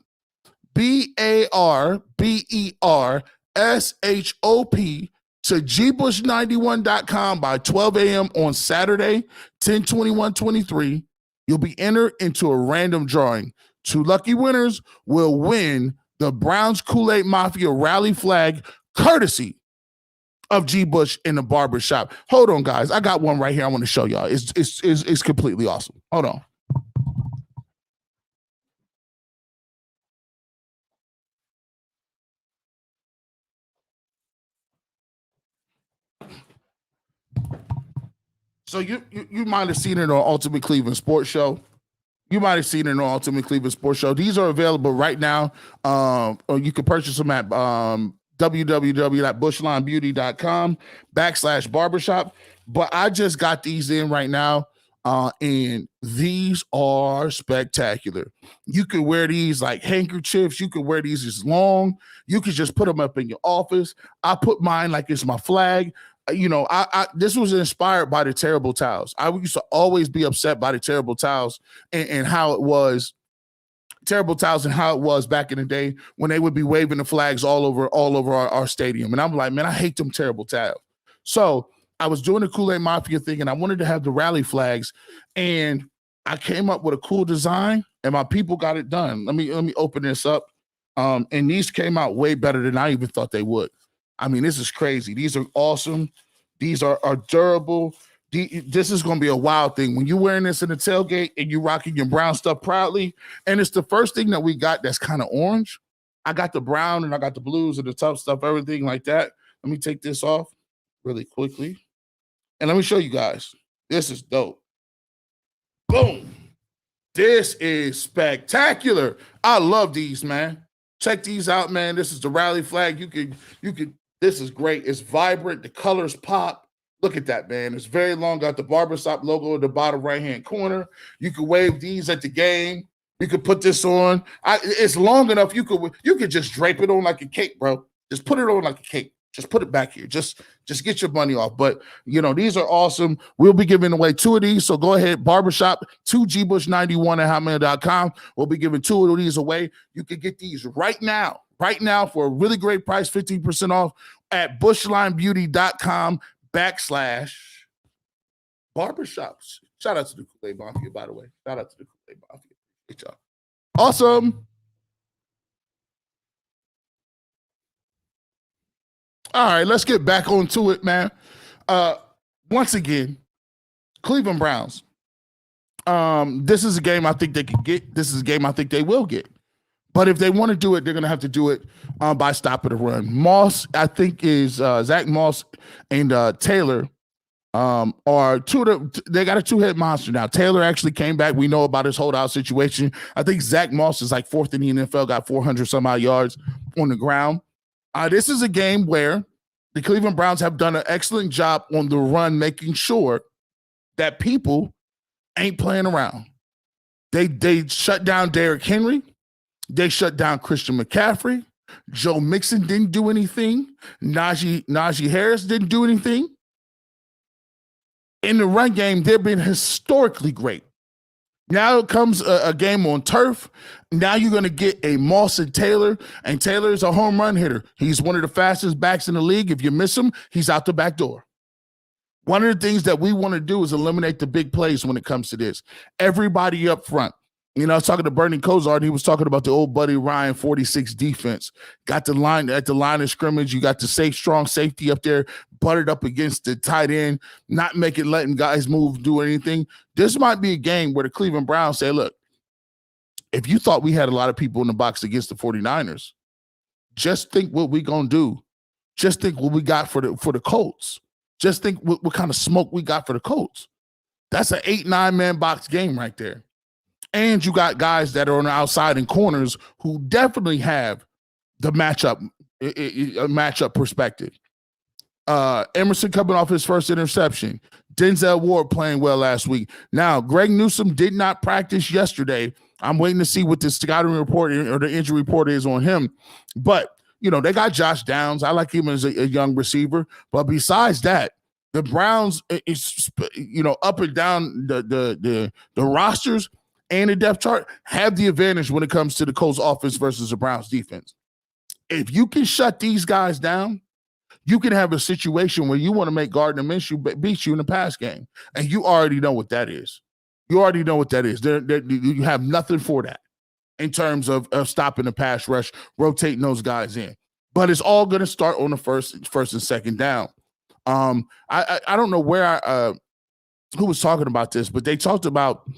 BARBERSHOP to gbush91.com by 12 a.m. on Saturday, 10/21/23. You'll be entered into a random drawing. 2 lucky winners will win the Browns Kool-Aid Mafia rally flag, courtesy of G. Bush in the barbershop. Hold on, guys. I got one right here I want to show y'all. It's completely awesome. Hold on. So you might have seen it on Ultimate Cleveland Sports Show. You might have seen it on Ultimate Cleveland Sports Show. These are available right now, or you can purchase them at www.bushlinebeauty.com/barbershop. But I just got these in right now, and these are spectacular. You can wear these like handkerchiefs. You can wear these as long. You can just put them up in your office. I put mine like it's my flag. This was inspired by the terrible towels. I used to always be upset by the terrible towels and how it was back in the day when they would be waving the flags all over our stadium. And I'm like, man, I hate them terrible towels. So I was doing the Kool-Aid Mafia thing, and I wanted to have the rally flags, and I came up with a cool design, and my people got it done. Let me open this up. And these came out way better than I even thought they would. I mean, this is crazy. These are awesome. These are durable. This is going to be a wild thing. When you're wearing this in the tailgate and you're rocking your brown stuff proudly, and it's the first thing that we got that's kind of orange. I got the brown and I got the blues and the tough stuff, everything like that. Let me take this off really quickly. And let me show you guys. This is dope. Boom. This is spectacular. I love these, man. Check these out, man. This is the rally flag. You could. This is great. It's vibrant. The colors pop. Look at that, man. It's very long. Got the barbershop logo at the bottom right-hand corner. You could wave these at the game. You could put this on. It's long enough. You could just drape it on like a cake, bro. Just put it on like a cake. Just put it back here. Just get your money off. But, these are awesome. We'll be giving away 2 of these. So go ahead, barbershop, 2gbush91@hotmail.com. We'll be giving 2 of these away. You can get these right now for a really great price, 15% off at bushlinebeauty.com/barbershops. Shout out to the Kool-Aid Mafia, by the way. Shout out to the Kool-Aid Mafia. Great job. Awesome. All right, let's get back onto it, man. Once again, Cleveland Browns. This is a game I think they could get. This is a game I think they will get. But if they want to do it, they're going to have to do it by stopping the run. Moss, I think, is Zach Moss and Taylor are two of the, they got a 2-head monster now. Taylor actually came back. We know about his holdout situation. I think Zach Moss is like 4th in the NFL, got 400 some odd yards on the ground. This is a game where the Cleveland Browns have done an excellent job on the run, making sure that people ain't playing around. They shut down Derrick Henry. They shut down Christian McCaffrey. Joe Mixon didn't do anything. Najee Harris didn't do anything. In the run game, they've been historically great. Now comes a game on turf. Now you're going to get a Moss and Taylor is a home run hitter. He's one of the fastest backs in the league. If you miss him, he's out the back door. One of the things that we want to do is eliminate the big plays when it comes to this. Everybody up front. I was talking to Bernie Kosar, and he was talking about the old Buddy Ryan 46 defense. Got the line at the line of scrimmage. You got the strong safety up there, buttered up against the tight end, not letting guys move, do anything. This might be a game where the Cleveland Browns say, look, if you thought we had a lot of people in the box against the 49ers, just think what we going to do. Just think what we got for the Colts. Just think what kind of smoke we got for the Colts. That's an 8-9 man box game right there. And you got guys that are on the outside and corners who definitely have the matchup perspective. Emerson coming off his first interception. Denzel Ward playing well last week. Now, Greg Newsome did not practice yesterday. I'm waiting to see what the scouting report or the injury report is on him. But, they got Josh Downs. I like him as a young receiver. But besides that, the Browns, up and down the rosters and the depth chart have the advantage when it comes to the Colts offense versus the Browns defense. If you can shut these guys down, you can have a situation where you want to make Gardner Minshew beat you in the pass game. And you already know what that is. You have nothing for that in terms of stopping the pass rush, rotating those guys in. But it's all going to start on the first and second down. I don't know who was talking about this, but they talked about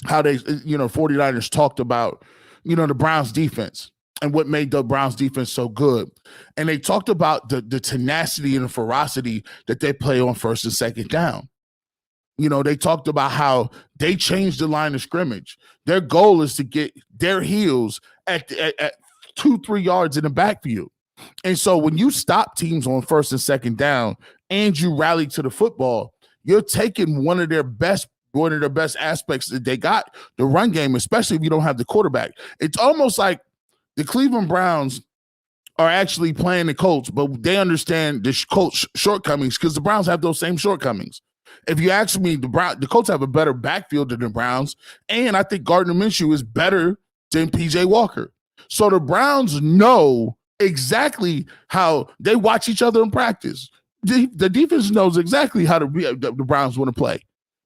how 49ers talked about, the Browns defense and what made the Browns defense so good. And they talked about the tenacity and the ferocity that they play on first and second down. They talked about how they changed the line of scrimmage. Their goal is to get their heels at 2-3 yards in the backfield. And so when you stop teams on first and second down and you rally to the football, you're taking one of their best aspects that they got, the run game, especially if you don't have the quarterback. It's almost like the Cleveland Browns are actually playing the Colts, but they understand the Colts' shortcomings because the Browns have those same shortcomings. If you ask me, the Colts have a better backfield than the Browns, and I think Gardner Minshew is better than P.J. Walker. So the Browns know exactly how they watch each other in practice. The defense knows exactly how the Browns want to play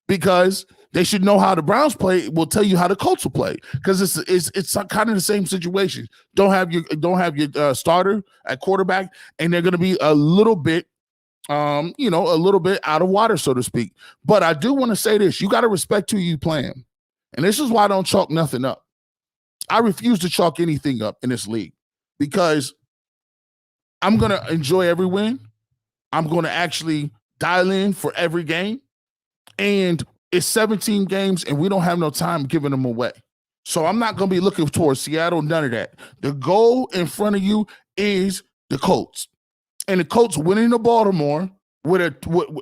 because they should know how the Browns play. Will tell you how the Colts will play because it's kind of the same situation. Don't have your starter at quarterback, and they're going to be a little bit, a little bit out of water, so to speak. But I do want to say this: you got to respect who you playing, and this is why I don't chalk nothing up. I refuse to chalk anything up in this league because I'm going to enjoy every win. I'm going to actually dial in for every game. And it's 17 games, and we don't have no time giving them away. So I'm not going to be looking towards Seattle, none of that. The goal in front of you is the Colts. And the Colts winning to Baltimore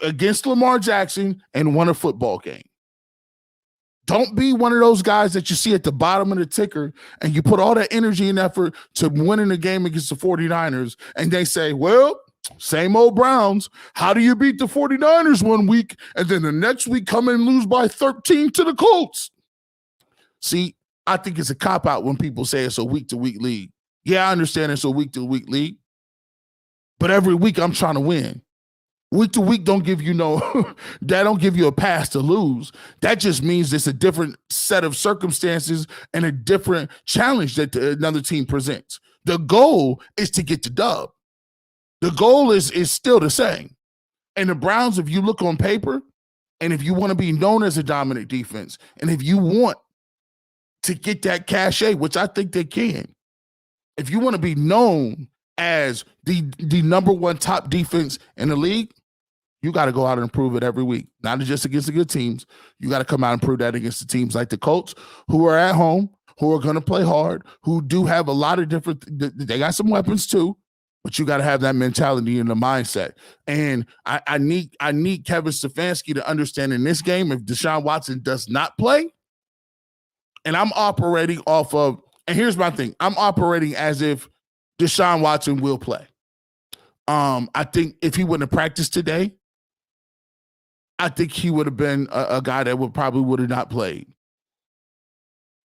against Lamar Jackson and won a football game. Don't be one of those guys that you see at the bottom of the ticker and you put all that energy and effort to winning the game against the 49ers, and they say, well, same old Browns. How do you beat the 49ers one week and then the next week come and lose by 13 to the Colts? See, I think it's a cop-out when people say it's a week-to-week league. Yeah, I understand it's a week-to-week league, but every week I'm trying to win. Week to week don't give you that don't give you a pass to lose. That just means it's a different set of circumstances and a different challenge that another team presents. The goal is to get the dub. The goal is still the same. And the Browns, if you look on paper, and if you want to be known as a dominant defense, and if you want to get that cachet, which I think they can, if you want to be known as the number one top defense in the league, you got to go out and prove it every week, not just against the good teams. You got to come out and prove that against the teams like the Colts, who are at home, who are going to play hard, who do have a lot of different – they got some weapons too, but you got to have that mentality and the mindset. And I need Kevin Stefanski to understand in this game, if Deshaun Watson does not play, and I'm operating off of – and here's my thing. I'm operating as if Deshaun Watson will play. I think if he wouldn't have practiced today, I think he would have been a guy that would have not played.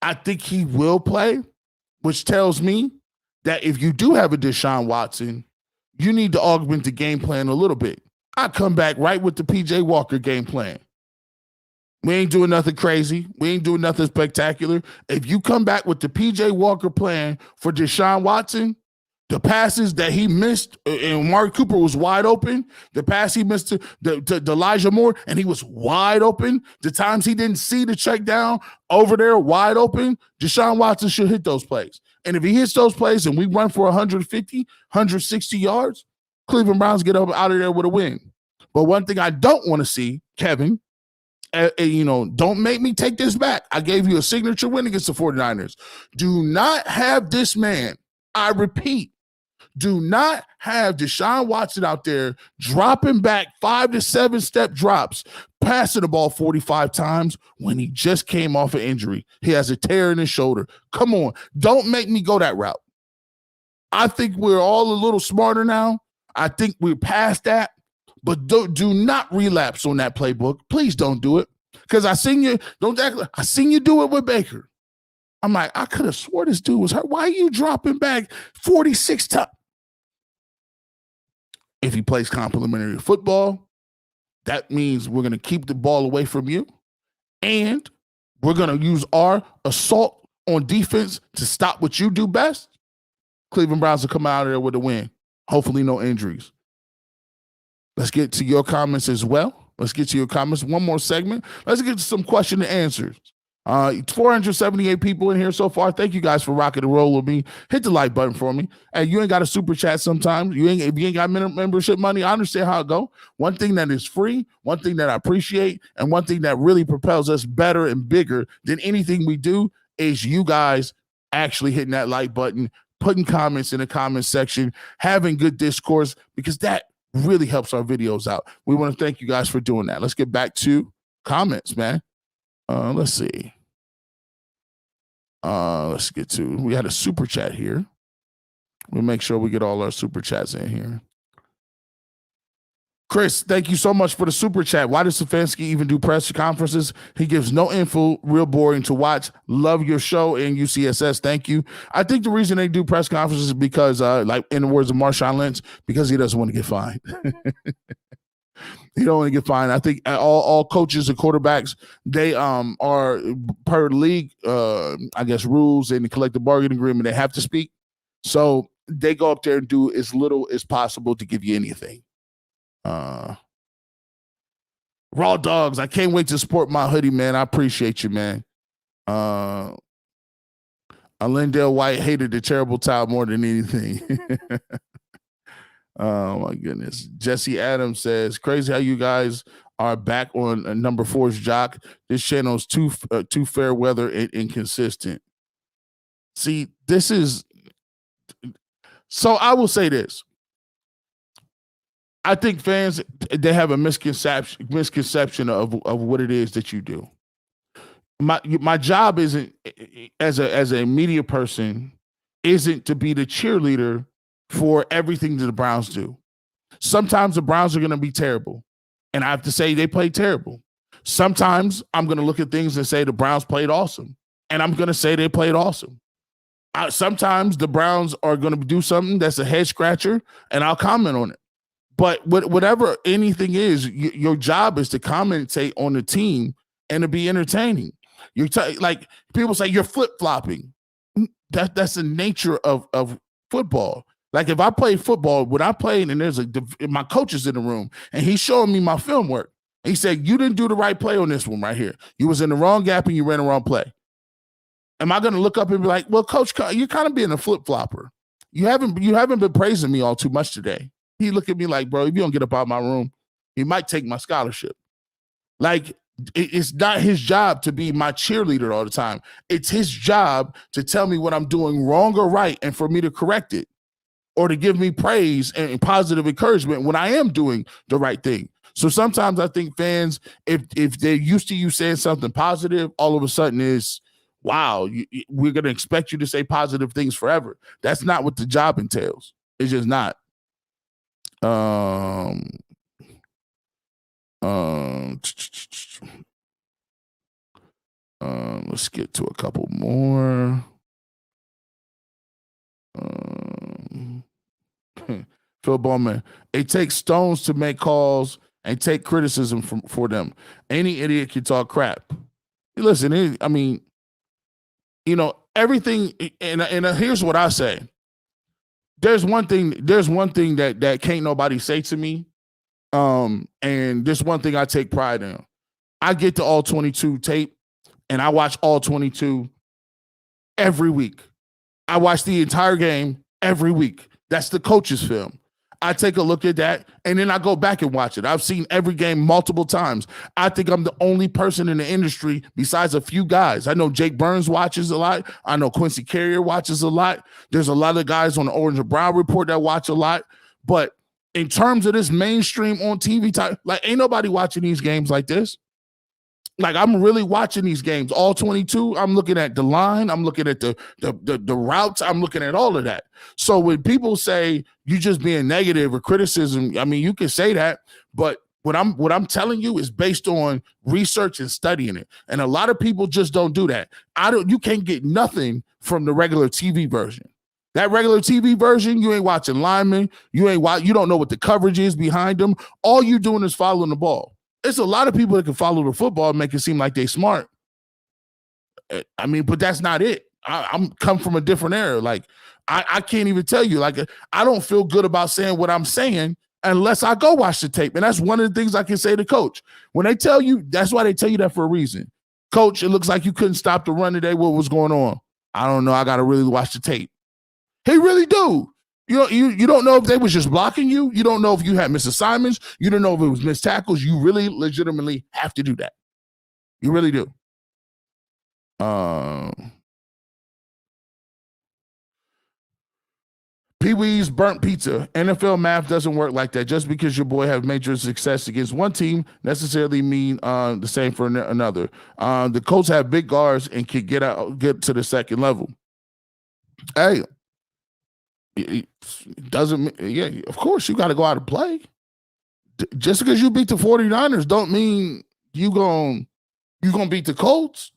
I think he will play, which tells me that if you do have a Deshaun Watson, you need to augment the game plan a little bit. I come back right with the P.J. Walker game plan. We ain't doing nothing crazy. We ain't doing nothing spectacular. If you come back with the P.J. Walker plan for Deshaun Watson, The passes that he missed, and Mark Cooper was wide open. The pass he missed to Elijah Moore, and he was wide open. The times he didn't see the check down over there wide open, Deshaun Watson should hit those plays. And if he hits those plays and we run for 150, 160 yards, Cleveland Browns get up out of there with a win. But one thing I don't want to see, Kevin, don't make me take this back. I gave you a signature win against the 49ers. Do not have this man, I repeat, do not have Deshaun Watson out there dropping back 5 to 7 step drops, passing the ball 45 times when he just came off an injury. He has a tear in his shoulder. Come on. Don't make me go that route. I think we're all a little smarter now. I think we're past that. But do not relapse on that playbook. Please don't do it. Because I seen you do it with Baker. I'm like, I could have swore this dude was hurt. Why are you dropping back 46 times? If he plays complimentary football, that means we're going to keep the ball away from you. And we're going to use our assault on defense to stop what you do best. Cleveland Browns will come out of there with a win. Hopefully no injuries. Let's get to your comments as well. Let's get to your comments. One more segment. Let's get to some question and answers. 478 people in here so far. Thank you guys for rocking and roll with me. Hit the like button for me. And you ain't got a super chat sometimes. If you ain't got membership money, I understand how it go. One thing that is free, one thing that I appreciate, and one thing that really propels us better and bigger than anything we do is you guys actually hitting that like button, putting comments in the comment section, having good discourse, because that really helps our videos out. We want to thank you guys for doing that. Let's get back to comments, man. Let's see. Let's get to, we had a super chat here. We'll make sure we get all our super chats in here. Chris, thank you so much for the super chat. Why does Stefanski even do press conferences? He gives no info, real boring to watch. Love your show and UCSS. Thank you. I think the reason they do press conferences is because, like in the words of Marshawn Lynch, because he doesn't want to get fined. He don't want to get fined. I think all coaches and quarterbacks, they are per league, I guess, rules and the collective bargaining agreement, they have to speak. So they go up there and do as little as possible to give you anything. Raw Dogs, I can't wait to support my hoodie, man. I appreciate you, man. Lindell White hated the terrible towel more than anything. Oh my goodness. Jesse Adams says, crazy how you guys are back on number 4's jock. This channel's too fair weather and inconsistent. See, this is, so I will say this. I think fans, they have a misconception of what it is that you do. My job isn't, as a media person, isn't to be the cheerleader for everything that the Browns do. Sometimes the Browns are going to be terrible, and I have to say they played terrible. Sometimes I'm going to look at things and say the Browns played awesome, and I'm going to say they played awesome. Sometimes the Browns are going to do something that's a head scratcher, and I'll comment on it. But whatever anything is, your job is to commentate on the team and to be entertaining. Like people say, you're flip-flopping. That's the nature of football. Like if I play football, when I played and there's my coach is in the room and he's showing me my film work. He said, you didn't do the right play on this one right here. You was in the wrong gap and you ran the wrong play. Am I going to look up and be like, well, coach, you're kind of being a flip-flopper. You haven't been praising me all too much today. He looked at me like, bro, if you don't get up out of my room, he might take my scholarship. Like, it's not his job to be my cheerleader all the time. It's his job to tell me what I'm doing wrong or right and for me to correct it, or to give me praise and positive encouragement when I am doing the right thing. So sometimes I think fans, if they're used to you saying something positive, all of a sudden is, wow, we're going to expect you to say positive things forever. That's not what the job entails. It's just not. Let's get to a couple more. Phil Bowman, it takes stones to make calls and take criticism for them. Any idiot can talk crap. Listen, I mean, everything, and here's what I say. there's one thing that can't nobody say to me. And there's one thing I take pride in. I get to all 22 tape and I watch all 22 every week. I watch the entire game every week. That's the coach's film. I take a look at that and then I go back and watch it. I've seen every game multiple times. I think I'm the only person in the industry besides a few guys. I know Jake Burns watches a lot. I know Quincy Carrier watches a lot. There's a lot of guys on the Orange and Brown Report that watch a lot. But in terms of this mainstream on TV type, like ain't nobody watching these games like this. Like I'm really watching these games, all 22. I'm looking at the line. I'm looking at the routes. I'm looking at all of that. So when people say you just being negative or criticism, I mean, you can say that, but what I'm telling you is based on research and studying it. And a lot of people just don't do that. You can't get nothing from the regular TV version. That regular TV version, you ain't watching linemen. You don't know what the coverage is behind them. All you doing is following the ball. It's a lot of people that can follow the football and make it seem like they smart. I mean, but that's not it. I'm come from a different era. Like, I can't even tell you. Like, I don't feel good about saying what I'm saying unless I go watch the tape. And that's one of the things I can say to coach. When they tell you, that's why they tell you that for a reason. Coach, it looks like you couldn't stop the run today. What was going on? I don't know. I got to really watch the tape. He really do. You don't know if they was just blocking you. You don't know if you had missed assignments. You don't know if it was missed tackles. You really legitimately have to do that. You really do. Pee-wee's burnt pizza. NFL math doesn't work like that. Just because your boy have major success against one team necessarily mean the same for another. The Colts have big guards and can get to the second level. Hey, it doesn't, yeah, of course you got to go out and play. Just because you beat the 49ers don't mean you gonna beat the Colts.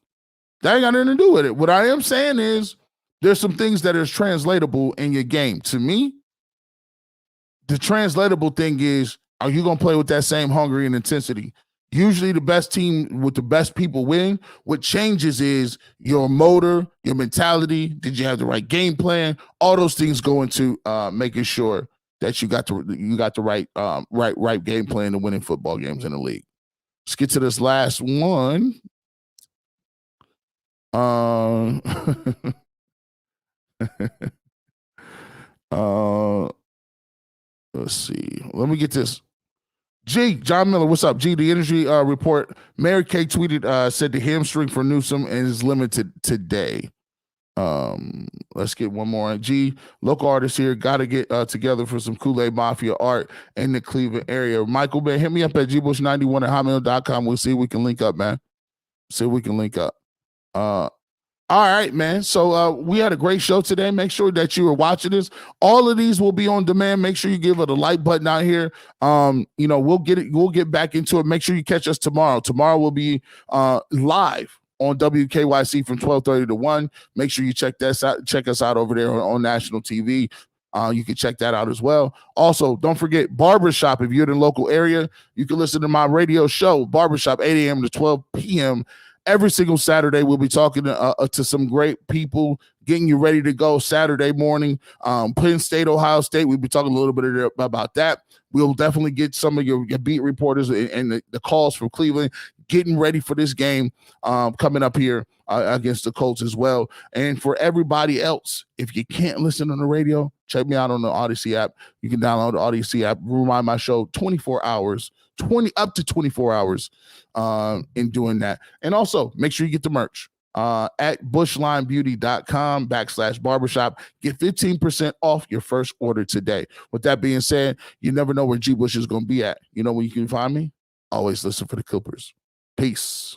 That ain't got nothing to do with it. What I am saying is there's some things that is translatable in your game. To me, the translatable thing is, are you gonna play with that same hunger and intensity? Usually the best team with the best people win. What changes is your motor, your mentality. Did you have the right game plan? All those things go into making sure that you got the right game plan to winning football games in the league. Let's get to this last one. Let's see. Let me get this. John Miller, what's up? The industry report. Mary Kay tweeted, said the hamstring for Newsome is limited today. Let's get one more. Local artists here got to get together for some Kool-Aid Mafia art in the Cleveland area. Michael, man, hit me up at gbush91@hotmail.com. We'll see if we can link up, man. All right, man. So we had a great show today. Make sure that you are watching this. All of these will be on demand. Make sure you give it a like button out here. We'll get back into it. Make sure you catch us tomorrow. Tomorrow will be live on WKYC from 12:30 to 1. Make sure you check us out over there on national TV. You can check that out as well. Also, don't forget Barbershop. If you're in the local area, you can listen to my radio show, Barbershop, 8 a.m. to 12 p.m. Every single Saturday. We'll be talking to some great people, getting you ready to go Saturday morning. Penn State, Ohio State. We'll be talking a little bit about that. We'll definitely get some of your beat reporters and the calls from Cleveland getting ready for this game coming up here against the Colts as well. And for everybody else, if you can't listen on the radio, check me out on the Odyssey app. You can download the Odyssey app. Remind my show 24 hours, up to 24 hours in doing that. And also make sure you get the merch at bushlinebeauty.com/barbershop. Get 15% off your first order today. With that being said, you never know where G Bush is going to be at. You know where you can find me? Always listen for the Clippers. Peace.